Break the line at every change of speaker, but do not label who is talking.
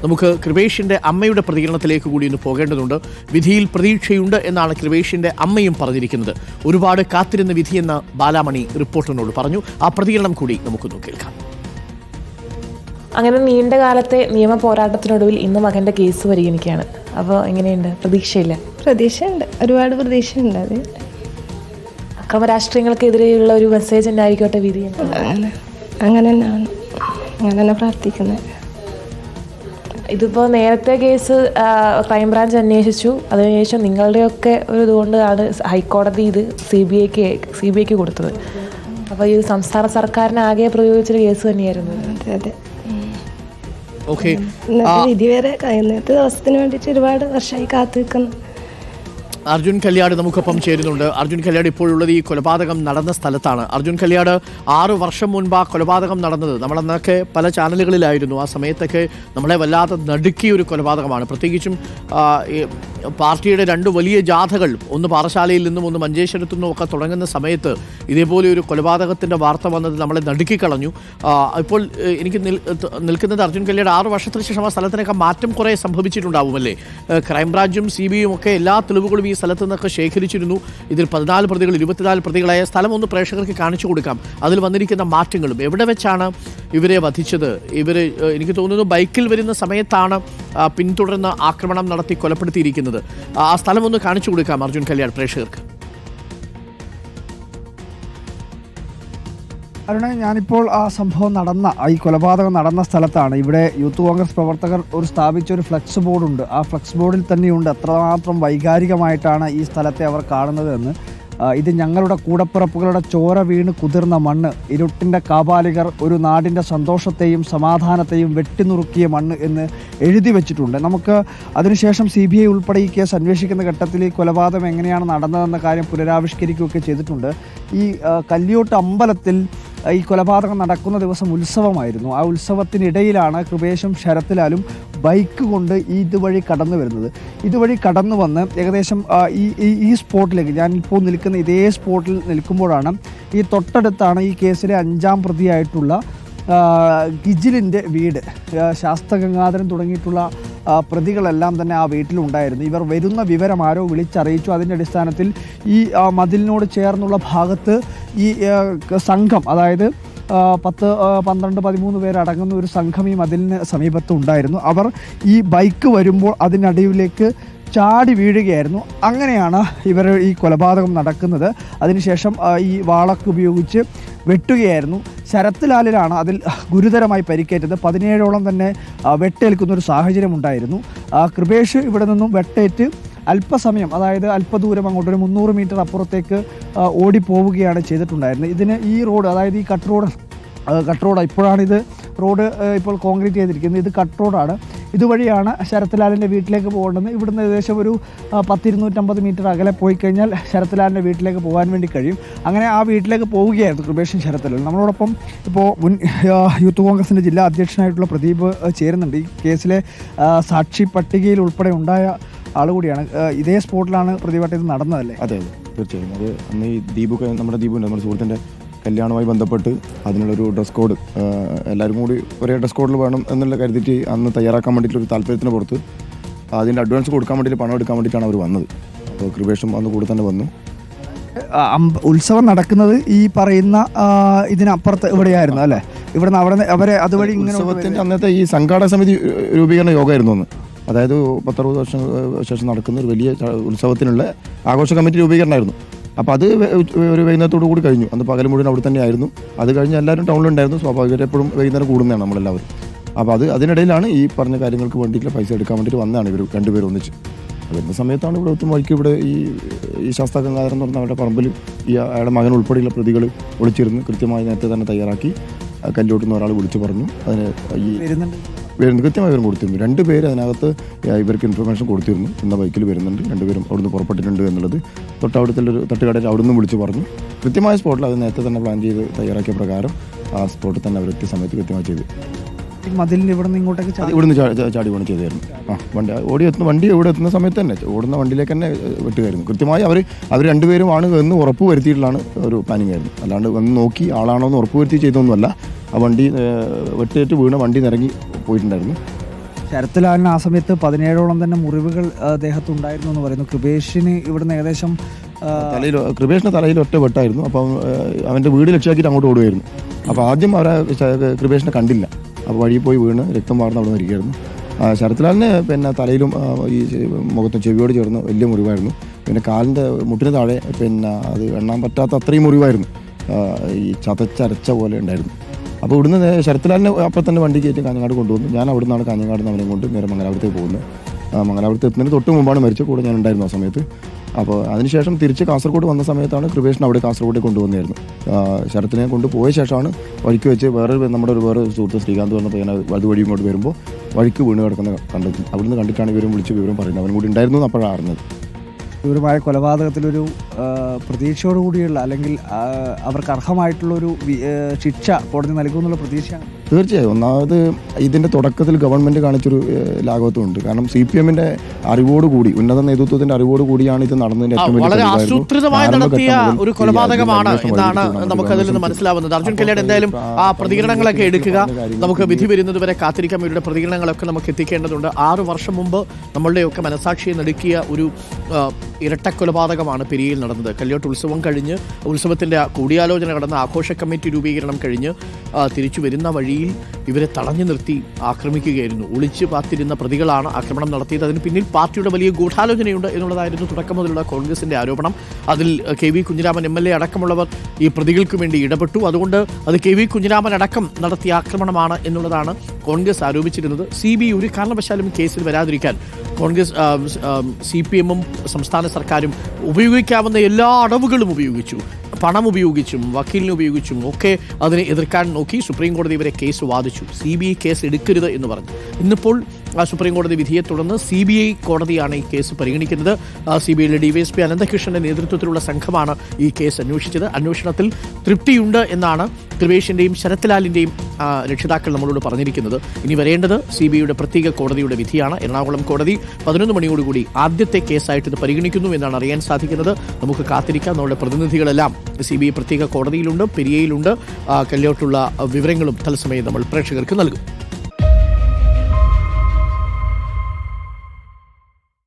നമുക്ക് കൃപേഷിൻ്റെ അമ്മയുടെ പ്രതികരണത്തിലേക്ക് കൂടി ഒന്ന് പോകേണ്ടതുണ്ട്. വിധിയിൽ പ്രതീക്ഷയുണ്ട് എന്നാണ് കൃപേഷിൻ്റെ അമ്മയും പറഞ്ഞിരിക്കുന്നത്. ഒരുപാട് കാത്തിരുന്ന വിധിയെന്ന് ബാലാമണി റിപ്പോർട്ടറിനോട് പറഞ്ഞു. ആ പ്രതികരണം കൂടി നമുക്കൊന്ന് കേൾക്കാം.
അങ്ങനെ നീണ്ട കാലത്തെ നിയമ പോരാട്ടത്തിനൊടുവിൽ ഇന്ന് മകൻ്റെ കേസ് പരിഗണിക്കുകയാണ്. അപ്പോൾ എങ്ങനെയുണ്ട്? പ്രതീക്ഷയില്ല?
പ്രതീക്ഷയുണ്ട്, ഒരുപാട് പ്രതീക്ഷയുണ്ട്. അത്
അക്രമ രാഷ്ട്രീയങ്ങൾക്കെതിരെയുള്ള ഒരു മെസ്സേജ് തന്നെ ആയിക്കോട്ടെ വിധി.
അങ്ങനെ തന്നെയാണ്, അങ്ങനെ തന്നെ പ്രാർത്ഥിക്കുന്നത്.
ഇതിപ്പോൾ നേരത്തെ കേസ് ക്രൈംബ്രാഞ്ച് അന്വേഷിച്ചു. അതിനുശേഷം നിങ്ങളുടെയൊക്കെ ഒരു ഇതുകൊണ്ടാണ് ഹൈക്കോടതി ഇത് സി ബി ഐക്ക് കൊടുത്തത്. അപ്പോൾ ഇത് സംസ്ഥാന സർക്കാരിന് ആകെ പ്രയോഗിച്ചൊരു കേസ് തന്നെയായിരുന്നു.
അതെ അതെ. ഇന്നത്തെ വിധി വരെ ഇന്നത്തെ ദിവസത്തിന് വേണ്ടിയിട്ട് ഒരുപാട് വർഷമായി കാത്തു നിൽക്കുന്നു.
അർജുൻ കല്യാട് നമുക്കൊപ്പം ചേരുന്നുണ്ട്. അർജുൻ കല്യാട് ഇപ്പോഴുള്ളത് ഈ കൊലപാതകം നടന്ന സ്ഥലത്താണ്. അർജുൻ കല്യാട്, 6 വർഷം മുൻപ് ആ കൊലപാതകം നടന്നത് നമ്മളന്നൊക്കെ പല ചാനലുകളിലായിരുന്നു. ആ സമയത്തൊക്കെ നമ്മളെ വല്ലാതെ നടുക്കിയ ഒരു കൊലപാതകമാണ്. പ്രത്യേകിച്ചും പാർട്ടിയുടെ 2 വലിയ ജാഥകൾ, ഒന്ന് പാറശാലയിൽ നിന്നും ഒന്ന് മഞ്ചേശ്വരത്തു നിന്നും ഒക്കെ തുടങ്ങുന്ന സമയത്ത് ഇതേപോലെ ഒരു കൊലപാതകത്തിൻ്റെ വാർത്ത വന്നത് നമ്മളെ നടുക്കിക്കളഞ്ഞു. ഇപ്പോൾ എനിക്ക് നിൽക്കുന്നത് അർജുൻ കല്യാട് 6 വർഷത്തിന് ശേഷം ആ സ്ഥലത്തിനൊക്കെ മാറ്റം കുറേ സംഭവിച്ചിട്ടുണ്ടാവുമല്ലേ? ക്രൈംബ്രാഞ്ചും CBI ഒക്കെ എല്ലാ തെളിവുകളും ഈ സ്ഥലത്ത് നിന്നൊക്കെ ശേഖരിച്ചിരുന്നു. ഇതിൽ 14 പ്രതികൾ, 24 പ്രതികളായ സ്ഥലം ഒന്ന് പ്രേക്ഷകർക്ക് കാണിച്ചു കൊടുക്കാം. അതിൽ വന്നിരിക്കുന്ന മാറ്റങ്ങളും എവിടെ വെച്ചാണ് ഇവരെ വധിച്ചത്? എനിക്ക് തോന്നുന്നു ബൈക്കിൽ വരുന്ന സമയത്താണ് പിന്തുടർന്ന് ആക്രമണം നടത്തി കൊലപ്പെടുത്തിയിരിക്കുന്നത്. ആ സ്ഥലം ഒന്ന് കാണിച്ചു കൊടുക്കാം അർജുൻ കല്യാട് പ്രേക്ഷകർക്ക്.
അരുണ, ഞാനിപ്പോൾ ആ സംഭവം നടന്ന ഈ കൊലപാതകം നടന്ന സ്ഥലത്താണ്. ഇവിടെ യൂത്ത് കോൺഗ്രസ് പ്രവർത്തകർ സ്ഥാപിച്ച ഒരു ഫ്ലെക്സ് ബോർഡുണ്ട്. ആ ഫ്ലെക്സ് ബോർഡിൽ തന്നെയുണ്ട് എത്രമാത്രം വൈകാരികമായിട്ടാണ് ഈ സ്ഥലത്തെ അവർ കാണുന്നത് എന്ന്. ഇത് ഞങ്ങളുടെ കൂടപ്പിറപ്പുകളുടെ ചോര വീണ് കുതിർന്ന മണ്ണ്, ഇരുട്ടിൻ്റെ കാപാലികർ ഒരു നാടിൻ്റെ സന്തോഷത്തെയും സമാധാനത്തെയും വെട്ടിനുറുക്കിയ മണ്ണ് എന്ന് എഴുതി വെച്ചിട്ടുണ്ട്. നമുക്ക് അതിനുശേഷം CBI ഉൾപ്പെടെ ഈ കേസ് അന്വേഷിക്കുന്ന ഘട്ടത്തിൽ ഈ കൊലപാതകം എങ്ങനെയാണ് നടന്നതെന്ന കാര്യം പുനരാവിഷ്കരിക്കുകയൊക്കെ ചെയ്തിട്ടുണ്ട്. ഈ കല്യോട്ട് അമ്പലത്തിൽ ഈ കൊലപാതകം നടക്കുന്ന ദിവസം ഉത്സവമായിരുന്നു. ആ ഉത്സവത്തിനിടയിലാണ് കൃപേഷും ശരത്ലാലും ബൈക്ക് കൊണ്ട് ഇതുവഴി കടന്നു വരുന്നത്. ഇതുവഴി കടന്നു വന്ന് ഏകദേശം ഈ സ്പോട്ടിലേക്ക്, ഞാനിപ്പോൾ നിൽക്കുന്ന ഇതേ സ്പോട്ടിൽ നിൽക്കുമ്പോഴാണ് ഈ തൊട്ടടുത്താണ് ഈ കേസിലെ 5ാം പ്രതിയായിട്ടുള്ള ഗിജിലിൻ്റെ വീട്. ശാസ്ത്രഗംഗാധരൻ തുടങ്ങിയിട്ടുള്ള പ്രതികളെല്ലാം തന്നെ ആ വീട്ടിലുണ്ടായിരുന്നു. ഇവർ വരുന്ന വിവരം ആരോ വിളിച്ചറിയിച്ചു. അതിൻ്റെ അടിസ്ഥാനത്തിൽ ഈ മതിലിനോട് ചേർന്നുള്ള ഭാഗത്ത് ഈ സംഘം, അതായത് 10, 12, 13 പേരടങ്ങുന്ന ഒരു സംഘം ഈ മതിലിന് സമീപത്ത് ഉണ്ടായിരുന്നു. അവർ ഈ ബൈക്ക് വരുമ്പോൾ അതിനടിയിലേക്ക് ചാടി വീഴുകയായിരുന്നു. അങ്ങനെയാണ് ഇവർ ഈ കൊലപാതകം നടക്കുന്നത്. അതിനുശേഷം ഈ വാളക്ക് ഉപയോഗിച്ച് വെട്ടുകയായിരുന്നു. ശരത്ലാലിനാണ് അതിൽ ഗുരുതരമായി പരിക്കേറ്റത്. 17ഓളം തന്നെ വെട്ടേൽക്കുന്നൊരു സാഹചര്യം ഉണ്ടായിരുന്നു. കൃപേഷ് ഇവിടെ നിന്നും വെട്ടേറ്റ് അല്പസമയം, അതായത് അല്പദൂരം അങ്ങോട്ട്, ഒരു 300 മീറ്റർ അപ്പുറത്തേക്ക് ഓടിപ്പോവുകയാണ് ചെയ്തിട്ടുണ്ടായിരുന്നത്. ഇതിന് ഈ റോഡ്, അതായത് ഈ കട്ട് റോഡ് ഇപ്പോഴാണിത് റോഡ് ഇപ്പോൾ കോൺക്രീറ്റ് ചെയ്തിരിക്കുന്നത്. ഇത് കട്ട് റോഡാണ്. ഇതുവഴിയാണ് ശരത്ലാലിൻ്റെ വീട്ടിലേക്ക് പോകേണ്ടത്. ഇവിടുന്ന് ഏകദേശം ഒരു 10-250 മീറ്റർ അകലെ പോയി കഴിഞ്ഞാൽ ശരത്ലാലിൻ്റെ വീട്ടിലേക്ക് പോകാൻ വേണ്ടി കഴിയും. അങ്ങനെ ആ വീട്ടിലേക്ക് പോവുകയായിരുന്നു കൃപേഷും ശരത്ലാലും. നമ്മളോടൊപ്പം ഇപ്പോൾ മുൻ യൂത്ത് കോൺഗ്രസിൻ്റെ ജില്ലാ അധ്യക്ഷനായിട്ടുള്ള പ്രദീപ് ചേരുന്നുണ്ട്. ഈ കേസിലെ സാക്ഷി പട്ടികയിൽ ഉൾപ്പെടെ ഉണ്ടായ ആളുകൂടിയാണ്. ഇതേ സ്പോട്ടിലാണ് പ്രതിപട്ടം ഇത് നടന്നതല്ലേ?
അതെ, തീർച്ചയായും. അത് അന്ന് ഈ നമ്മുടെ സുഹൃത്തിൻ്റെ കല്യാണവുമായി ബന്ധപ്പെട്ട് അതിനുള്ളൊരു ഡ്രസ് കോഡ് എല്ലാവരും കൂടി ഒരേ ഡ്രസ് കോഡിൽ വേണം എന്നുള്ള കരുതിയിട്ട് അന്ന് തയ്യാറാക്കാൻ വേണ്ടിയിട്ടൊരു താല്പര്യത്തിന് പുറത്ത് അതിൻ്റെ അഡ്വാൻസ് കൊടുക്കാൻ വേണ്ടിയിട്ട്, പണം എടുക്കാൻ വേണ്ടിയിട്ടാണ് അവർ വന്നത്. അപ്പോൾ കൃപേഷും അന്ന് കൂടെ തന്നെ വന്നു.
ഉത്സവം നടക്കുന്നത് ഈ പറയുന്ന ഇതിനപ്പുറത്ത് ഇവിടെയായിരുന്നു അല്ലേ? ഇവിടുന്ന് അവരെ അതുവഴി
ഉത്സവത്തിൻ്റെ അന്നത്തെ ഈ സംഘാടക സമിതി രൂപീകരണ യോഗമായിരുന്നു അന്ന്. അതായത് 10-60 വർഷം ശേഷം നടക്കുന്ന ഒരു വലിയ ഉത്സവത്തിനുള്ള ആഘോഷ കമ്മിറ്റി രൂപീകരണമായിരുന്നു. അപ്പോൾ അത് ഒരു വൈകുന്നേരത്തോടു കൂടി കഴിഞ്ഞു. അന്ന് പകൽ മുഴുവൻ അവിടെ തന്നെ ആയിരുന്നു. അത് കഴിഞ്ഞ് എല്ലാവരും ടൗണിലുണ്ടായിരുന്നു. സ്വാഭാവികമായിട്ട് എപ്പോഴും വൈകുന്നേരം കൂടുന്നതാണ് നമ്മളെല്ലാവരും. അപ്പോൾ അതിനിടയിലാണ് ഈ പറഞ്ഞ കാര്യങ്ങൾക്ക് വേണ്ടിയിട്ടുള്ള പൈസ എടുക്കാൻ വേണ്ടിയിട്ട് വന്നതാണ് ഇവർ 2 പേരും ഒന്നിച്ച്. വരുന്ന സമയത്താണ് ഇവിടെ ഒത്തും വഴിക്ക് ഇവിടെ ഈ ശാസ്ത്രഗംഗാധരൻ എന്ന് പറഞ്ഞ അവരുടെ പറമ്പിൽ ഈ അയാളുടെ മകൻ ഉൾപ്പെടെയുള്ള പ്രതികൾ ഒളിച്ചിരുന്ന് കൃത്യമായി നേരത്തെ തന്നെ തയ്യാറാക്കി കല്ലോട്ടുന്ന ഒരാൾ വിളിച്ചു പറഞ്ഞു. അതിന് കൃത്യമായി വിവരം കൊടുത്തിരുന്നു. 2 പേര് അതിനകത്ത് ഇവർക്ക് ഇൻഫർമേഷൻ കൊടുത്തിരുന്നു. ഇന്ന ബൈക്കിൽ വരുന്നുണ്ട്, 2 പേരും അവിടുന്ന് പുറപ്പെട്ടിട്ടുണ്ട് എന്നുള്ളത് തൊട്ടവിടുത്തെ ഒരു തട്ടുകടയിൽ അവിടുന്ന് വിളിച്ച് പറഞ്ഞു. കൃത്യമായ സ്പോട്ടിൽ അത് നേരത്തെ തന്നെ പ്ലാൻ ചെയ്ത് തയ്യാറാക്കിയ പ്രകാരം ആ സ്പോട്ടിൽ തന്നെ അവരെത്തിയ സമയത്ത് കൃത്യമായി ചെയ്തു.
മതിലിന് ഇവിടെ നിന്ന് ഇങ്ങോട്ടേക്ക്
ഇവിടുന്ന് ചാടി വീണ് ചെയ്തായിരുന്നു. വണ്ടി ഇവിടെ എത്തുന്ന സമയത്ത് തന്നെ ഓടുന്ന വണ്ടിയിലേക്ക് തന്നെ വെട്ടുകയായിരുന്നു. കൃത്യമായി അവർ 2 പേരുമാണ് എന്ന് ഉറപ്പ് വരുത്തിയിട്ടുള്ളതാണ് ഒരു പ്ലാനിങ് ആയിരുന്നു. അല്ലാണ്ട് വന്ന് നോക്കി ആളാണോ എന്ന് ഉറപ്പ് വരുത്തി ചെയ്തൊന്നുമല്ല. ആ വണ്ടി വെട്ടേറ്റ് വീണ് വണ്ടി നിറങ്ങി പോയിട്ടുണ്ടായിരുന്നു.
ശരത്ലാലിന് ആ സമയത്ത് 17ഓളം തന്നെ മുറിവുകൾ ദേഹത്തുണ്ടായിരുന്നു എന്ന് പറയുന്നു. കൃപേഷിന് ഇവിടുന്ന് ഏകദേശം
തലയിൽ കൃപേഷിൻ്റെ തലയിൽ ഒറ്റ വെട്ടായിരുന്നു. അപ്പം അവൻ്റെ വീട് ലക്ഷ്യമാക്കിയിട്ട് അങ്ങോട്ട് ഓടുമായിരുന്നു. അപ്പോൾ ആദ്യം അവരെ കൃപേഷിനെ കണ്ടില്ല. അപ്പോൾ വഴിയിൽ പോയി വീണ് രക്തം വാർന്ന് അവിടെ നിന്ന് ഇരിക്കുകയായിരുന്നു. ശരത്ലാലിന് പിന്നെ തലയിലും ഈ മുഖത്തും ചെവിയോട് ചേർന്ന് വലിയ മുറിവായിരുന്നു. പിന്നെ കാലിൻ്റെ മുട്ടിന് താഴെ പിന്നെ അത് എണ്ണാൻ പറ്റാത്ത അത്രയും മുറിവായിരുന്നു. ഈ ചതച്ചരച്ച പോലെ ഉണ്ടായിരുന്നു. അപ്പോൾ ഇവിടുന്ന് ശരത്ലാലിനെ അപ്പം തന്നെ വണ്ടി കയറ്റി കാഞ്ഞങ്ങാട് കൊണ്ടുവന്നു. ഞാൻ അവിടെ നിന്നാണ് കാഞ്ഞങ്ങാട് നിന്ന് അവനെ കൊണ്ട് നേരെ മംഗലാപുരത്തേക്ക് പോകുന്നത്. മംഗലാപുരത്ത് എത്തുന്നതിന് തൊട്ട് മുമ്പാണ് മരിച്ച. കൂടെ ഞാൻ ഉണ്ടായിരുന്നു ആ സമയത്ത്. അപ്പോൾ അതിനുശേഷം തിരിച്ച് കാസർഗോഡ് വന്ന സമയത്താണ് കൃപേഷിനെ അവിടെ കാസർഗോഡേക്ക് കൊണ്ടുവന്നായിരുന്നു. ശരത്തിനെ കൊണ്ടുപോയ ശേഷമാണ് വഴിക്ക് വെച്ച് നമ്മുടെ വേറെ സുഹൃത്ത് ശ്രീകാന്ത് പറഞ്ഞപ്പോൾ ഞാൻ അതുവഴി ഇങ്ങോട്ട് വരുമ്പോൾ വഴിക്ക് വീണ് കിടക്കുന്ന കണ്ടെത്തി. അവിടുന്ന് കണ്ടിട്ടാണ് ഇവരും വിളിച്ച് വിവരം പറയുന്നത്. അവനും കൂടി ഉണ്ടായിരുന്നു എന്ന് അപ്പോഴാണ് അറിഞ്ഞത്.
ക്രൂരമായ കൊലപാതകത്തിലൊരു പ്രതീക്ഷയോടുകൂടിയുള്ള അല്ലെങ്കിൽ അവർക്ക് അർഹമായിട്ടുള്ളൊരു ശിക്ഷ കോടതി നൽകുമെന്നുള്ള പ്രതീക്ഷയാണ്.
തീർച്ചയായും. ഒന്നാമത് ഇതിൻ്റെ തുടക്കത്തിൽ ഗവൺമെൻറ് കാണിച്ചൊരു ലാഘവത്വമുണ്ട്. കാരണം CPM-ന്റെ അറിവോടുകൂടി, ഉന്നത നേതൃത്വത്തിൻ്റെ അറിവോടുകൂടിയാണ് ഇത് നടന്നതിൻ്റെ ഏറ്റവും
വളരെ ആസൂത്രിതമായി നടത്തിയ ഒരു കൊലപാതകമാണ് എന്നാണ് നമുക്കതിൽ നിന്ന് മനസ്സിലാവുന്നത്. അർജുൻ കല്യാട് എന്തായാലും ആ പ്രതികരണങ്ങളൊക്കെ എടുക്കുക. നമുക്ക് വിധി വരുന്നത് വരെ കാത്തിരിക്കാം. ഇവരുടെ പ്രതികരണങ്ങളൊക്കെ നമുക്ക് എത്തിക്കേണ്ടതുണ്ട്. 6 വർഷം മുമ്പ് നമ്മളുടെയൊക്കെ മനസാക്ഷിയെ നടുക്കിയ ഒരു ഇരട്ട കൊലപാതകമാണ് പെരിയയിൽ നടന്നത്. കല്യോട്ട് ഉത്സവം കഴിഞ്ഞ് ഉത്സവത്തിൻ്റെ കൂടിയാലോചന കടന്ന ആഘോഷ കമ്മിറ്റി രൂപീകരണം കഴിഞ്ഞ് തിരിച്ചു വരുന്ന വഴിയിൽ ഇവരെ തടഞ്ഞു നിർത്തി ആക്രമിക്കുകയായിരുന്നു. ഒളിച്ചു പാത്തിരുന്ന പ്രതികളാണ് ആക്രമണം നടത്തിയത്. അതിന് പിന്നിൽ പാർട്ടിയുടെ വലിയ ഗൂഢാലോചനയുണ്ട് എന്നുള്ളതായിരുന്നു തുടക്കം മുതലുള്ള കോൺഗ്രസിൻ്റെ ആരോപണം. അതിൽ KV കുഞ്ഞിരാമൻ MLA അടക്കമുള്ളവർ ഈ പ്രതികൾക്ക് വേണ്ടി ഇടപെട്ടു. അതുകൊണ്ട് അത് KV കുഞ്ഞിരാമൻ അടക്കം നടത്തിയ ആക്രമണമാണ് എന്നുള്ളതാണ് കോൺഗ്രസ് ആരോപിച്ചിരുന്നത്. CBI ഒരു കാരണവശാലും കേസിൽ വരാതിരിക്കാൻ കോൺഗ്രസ് CPM-ഉം സംസ്ഥാന സർക്കാരും ഉപയോഗിക്കാവുന്ന എല്ലാ അടവുകളും ഉപയോഗിച്ചു. പണം ഉപയോഗിച്ചും വക്കീലിനെ ഉപയോഗിച്ചും ഒക്കെ അതിനെ എതിർക്കാൻ നോക്കി. സുപ്രീം കോടതി ഇവരെ കേസ് വാദിച്ചു. CBI കേസ് എടുക്കരുത് എന്ന് പറഞ്ഞു. ഇന്നിപ്പോൾ സുപ്രീം കോടതി വിധിയെ തുടർന്ന് CBI കോടതിയാണ് ഈ കേസ് പരിഗണിക്കുന്നത്. CBIയുടെ DYSP അനന്തകൃഷ്ണന്റെ നേതൃത്വത്തിലുള്ള സംഘമാണ് ഈ കേസ് അന്വേഷിച്ചത്. അന്വേഷണത്തിൽ തൃപ്തിയുണ്ട് എന്നാണ് കൃപേഷിൻ്റെയും ശരത്ലാലിൻ്റെയും രക്ഷിതാക്കൾ നമ്മളോട് പറഞ്ഞിരിക്കുന്നത്. ഇനി വരേണ്ടത് CBIയുടെ പ്രത്യേക കോടതിയുടെ വിധിയാണ്. എറണാകുളം കോടതി 11 മണിയോടുകൂടി ആദ്യത്തെ കേസായിട്ട് ഇത് പരിഗണിക്കുന്നു എന്നാണ് അറിയാൻ സാധിക്കുന്നത്. നമുക്ക് കാത്തിരിക്കാം. നമ്മുടെ പ്രതിനിധികളെല്ലാം CBI പ്രത്യേക കോടതിയിലുണ്ട്, പെരിയയിലുണ്ട്. കല്യോട്ടുള്ള വിവരങ്ങളും തത്സമയം നമ്മൾ പ്രേക്ഷകർക്ക് നൽകും.